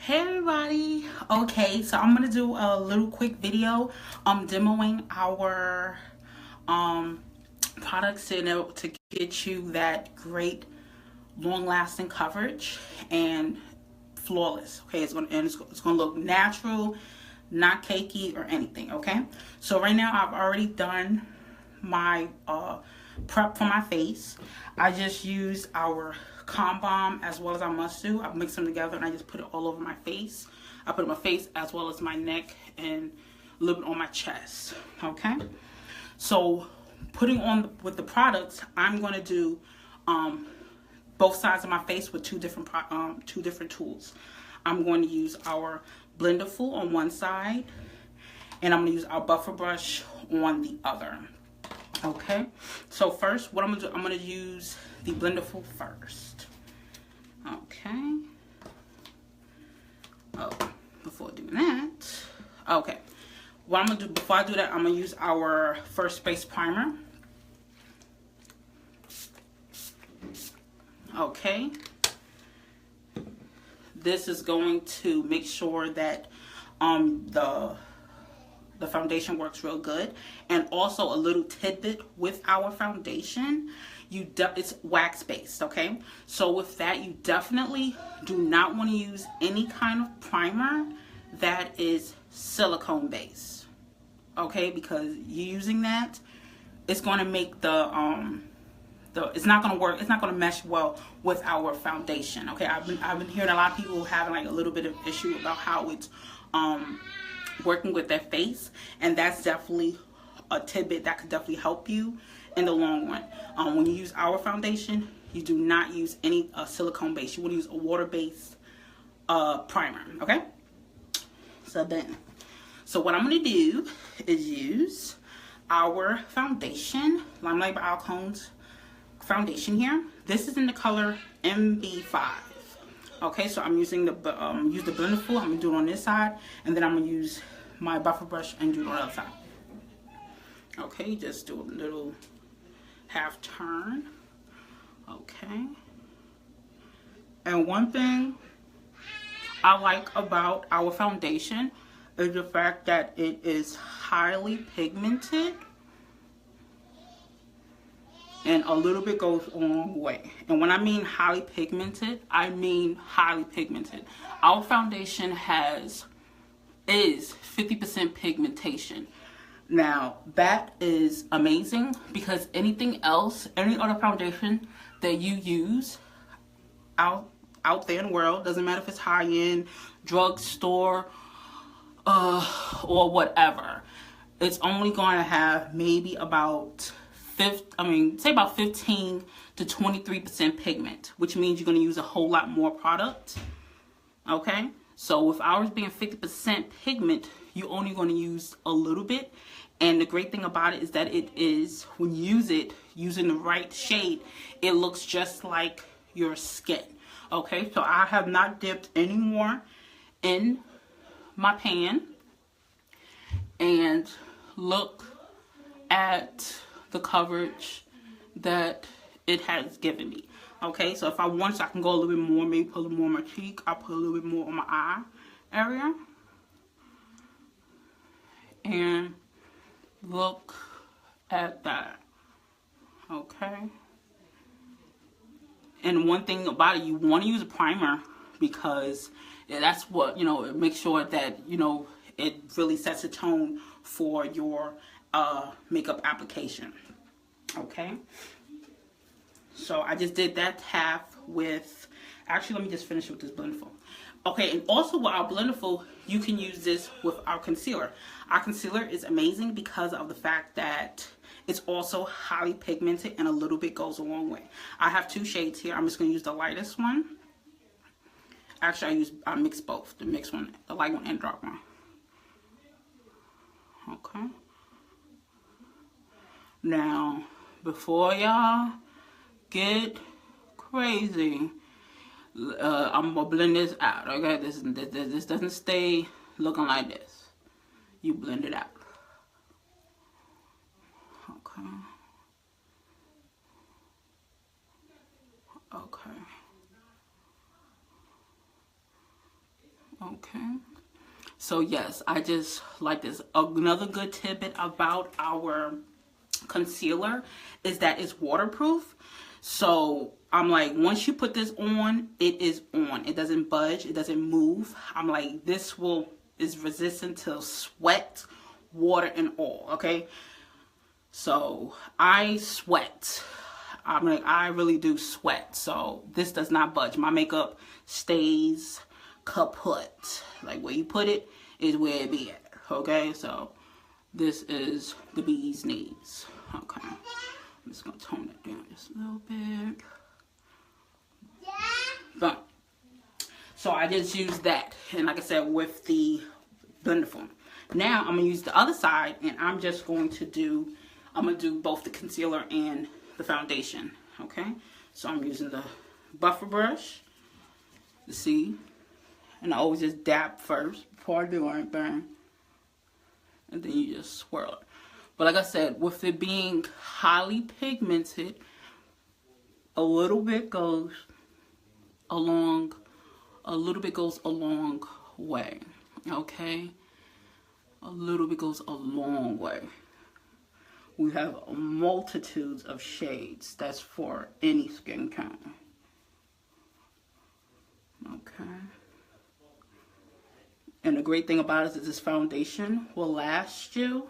Hey everybody. Okay, so I'm gonna do a little quick video demoing our products to get you that great long-lasting coverage and flawless. Okay, it's gonna look natural, not cakey or anything. Okay, so right now I've already done my prep for my face. I just used our Calm Balm as well as I Must Do. I mixed them together and I just put it all over my face. I put it on my face as well as my neck and a little bit on my chest. Okay, so putting on with the products, I'm going to do both sides of my face with two different tools. I'm going to use our Blenderful on one side and I'm going to use our buffer brush on the other. Okay, so first what I'm gonna do, I'm gonna use the Blenderful first. Okay. Oh, before doing that, okay, what I'm gonna do before I do that, I'm gonna use our First Base Primer. Okay, this is going to make sure that the foundation works real good. And also a little tidbit with our foundation, it's wax based. Okay, so with that, you definitely do not want to use any kind of primer that is silicone based. Okay, because using that, it's going to make it's not going to work. It's not going to mesh well with our foundation. Okay, I've been hearing a lot of people having like a little bit of issue about how it's working with their face, and that's definitely a tidbit that could definitely help you in the long run. When you use our foundation, you do not use any silicone base. You want to use a water-based primer. Okay, so what I'm going to do is use our foundation, LimeLife by Alcone's foundation here. This is in the color MB5. Okay, so I'm using use the Blenderful. I'm gonna do it on this side, and then I'm gonna use my buffer brush and do it on the other side. Okay, just do a little half turn. Okay, and one thing I like about our foundation is the fact that it is highly pigmented. And a little bit goes a long way. And when I mean highly pigmented, I mean highly pigmented. Our foundation is 50% pigmentation. Now, that is amazing because anything else, any other foundation that you use out there in the world, doesn't matter if it's high-end, drugstore, or whatever, it's only going to have maybe about say about 15 to 23% pigment, which means you're going to use a whole lot more product. Okay, so with ours being 50% pigment, you're only going to use a little bit. And the great thing about it is that when you use it using the right shade, it looks just like your skin. Okay, so I have not dipped any more in my pan, and look at the coverage that it has given me. Okay, so if I want to, I can go a little bit more, maybe put a little more on my cheek. I'll put a little bit more on my eye area. And look at that. Okay. And one thing about it, you want to use a primer because that's what, it makes sure that, it really sets a tone for your makeup application. Okay, so I just did that half with, actually let me just finish with this Blenderful. Okay, and also with our Blenderful, you can use this with our concealer. Our concealer is amazing because of the fact that it's also highly pigmented and a little bit goes a long way. I have two shades here. I'm just going to use the lightest one. Actually, I mix both, the mixed one, the light one and dark one. Okay. Now, before y'all get crazy, I'm gonna blend this out. Okay, this doesn't stay looking like this. You blend it out. Okay. Okay. Okay. So yes, I just like this. Another good tidbit about our concealer is that it's waterproof. So I'm like, once you put this on, it is on. It doesn't budge. It doesn't move. I'm like, this is resistant to sweat, water, and all. Okay. So I sweat. I'm like, I really do sweat. So this does not budge. My makeup stays kaput. Like where you put it is where it be at. Okay. So this is the bee's knees. Okay. I'm just going to tone it down just a little bit. Boom. So I just used that. And like I said, with the Blenderful. Now I'm going to use the other side, and I'm just going to do, both the concealer and the foundation. Okay. So I'm using the buffer brush. You see? And I always just dab first before I do anything. And then you just swirl it. But like I said, with it being highly pigmented, a little bit goes a long way. Okay? A little bit goes a long way. We have multitudes of shades. That's for any skin tone. Okay. And the great thing about it is this foundation will last you,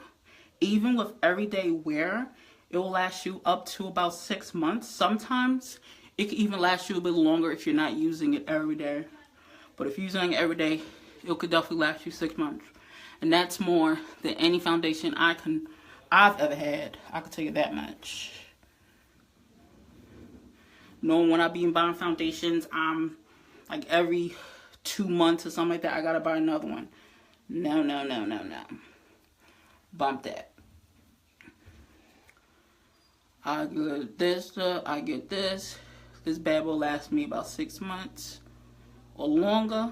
even with everyday wear, it will last you up to about 6 months. Sometimes it can even last you a bit longer if you're not using it every day. But if you're using it every day, it could definitely last you 6 months. And that's more than any foundation I've ever had. I can tell you that much. Knowing when I be buying foundations, I'm like every 2 months or something like that, I gotta buy another one. No. Bump that. I get this. I get this. This bad will last me about 6 months or longer.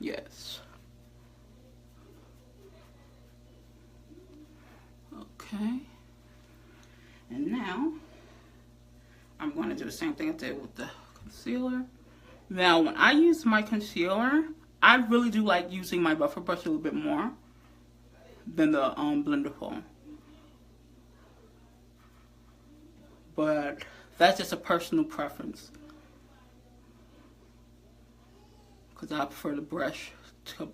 Yes. Okay. And now I'm going to do the same thing I did with the concealer. Now, when I use my concealer, I really do like using my buffer brush a little bit more than the Blenderful. But that's just a personal preference. Because I prefer the brush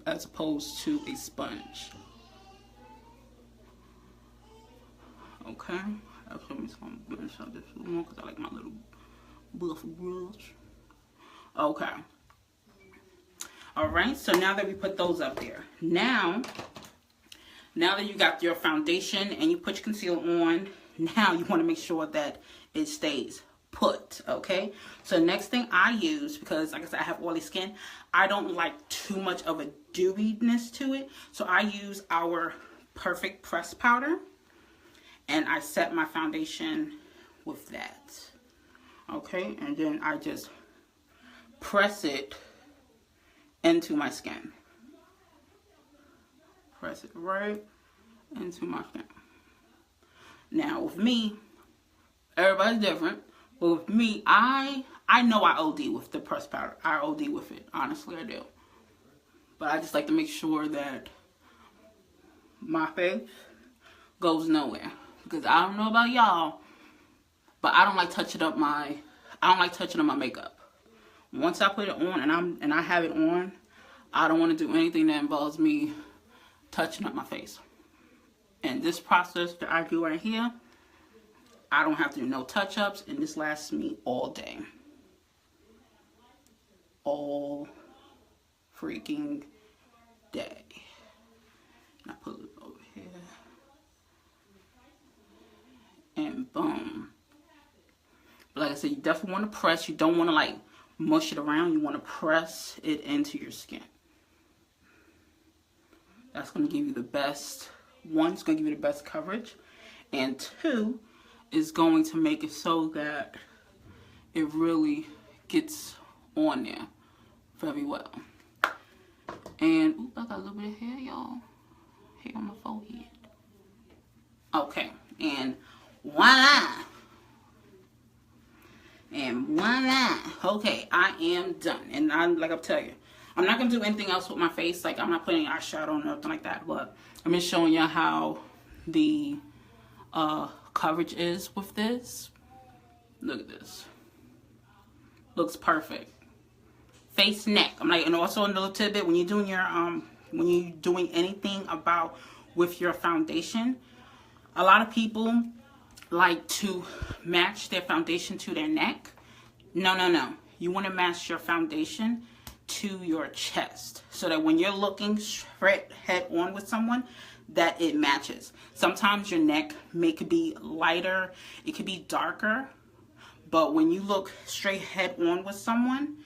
as opposed to a sponge. Okay. Actually, I'm just going to blend out this a little more because I like my little buffer brush. Okay. Alright, so now that we put those up there. Now that you got your foundation and you put your concealer on, now you want to make sure that it stays put, okay? So next thing I use, because like I said, I have oily skin, I don't like too much of a dewiness to it. So I use our Perfect Press Powder. And I set my foundation with that. Okay, and then I just press it into my skin. Press it right into my skin. Now with me, everybody's different. But with me, I know I OD with the press powder. I OD with it. Honestly, I do. But I just like to make sure that my face goes nowhere. Because I don't know about y'all, but I don't like touching up my makeup. Once I put it on and I have it on, I don't want to do anything that involves me touching up my face. And this process that I do right here, I don't have to do no touch-ups, and this lasts me all day. All freaking day. And I put it over here. And boom. But like I said, you definitely want to press. You don't want to like mush it around. You want to press it into your skin. That's going to give you the best. One, it's going to give you the best coverage. And two, is going to make it so that it really gets on there very well. And ooh, I got a little bit of hair, y'all. Hair on my forehead. Okay, and voila. And voila. Okay, I am done. And like I'm telling you, I'm not going to do anything else with my face. Like, I'm not putting eyeshadow or nothing like that. But I'm just showing you how the coverage is with this. Look at this. Looks perfect. Face, neck. I'm like, and also a little tidbit, when you're doing your when you're doing anything about with your foundation, a lot of people like to match their foundation to their neck. No. You want to match your foundation to your chest, so that when you're looking straight head on with someone, that it matches. Sometimes your neck could be lighter, it could be darker, but when you look straight head on with someone,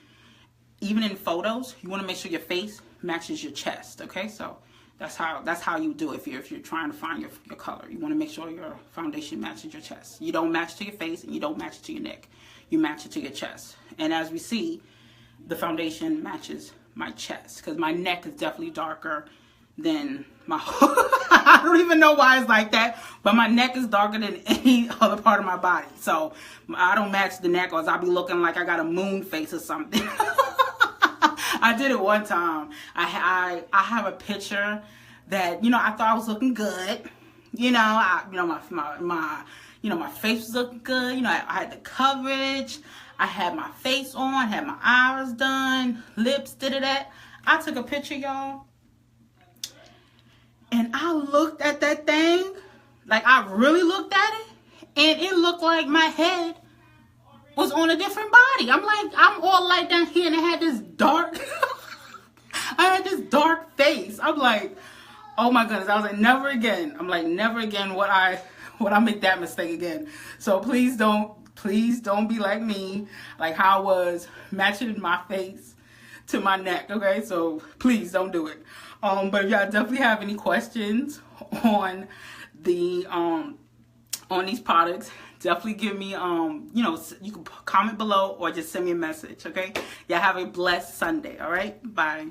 even in photos, you want to make sure your face matches your chest. Okay, so that's how you do it. If you're trying to find your color, you want to make sure your foundation matches your chest. You don't match to your face, and you don't match to your neck. You match it to your chest. And as we see, the foundation matches my chest, because my neck is definitely darker than my I don't even know why it's like that, but my neck is darker than any other part of my body. So I don't match the neck, or else I'll be looking like I got a moon face or something. I did it one time. I have a picture that, I thought I was looking good. My face was looking good. I had the coverage. I had my face on, had my eyes done, lips, that. I took a picture, y'all. And I looked at that thing, like I really looked at it, and it looked like my head was on a different body. I'm like, I'm all like down here, and I had this dark, face. I'm like, oh my goodness. I was like, never again. I'm like, never again would I make that mistake again. So please don't be like me, like how I was matching my face to my neck. Okay, so please don't do it. But if y'all definitely have any questions on the on these products, definitely give me you can comment below or just send me a message. Okay, y'all have a blessed Sunday. All right, bye.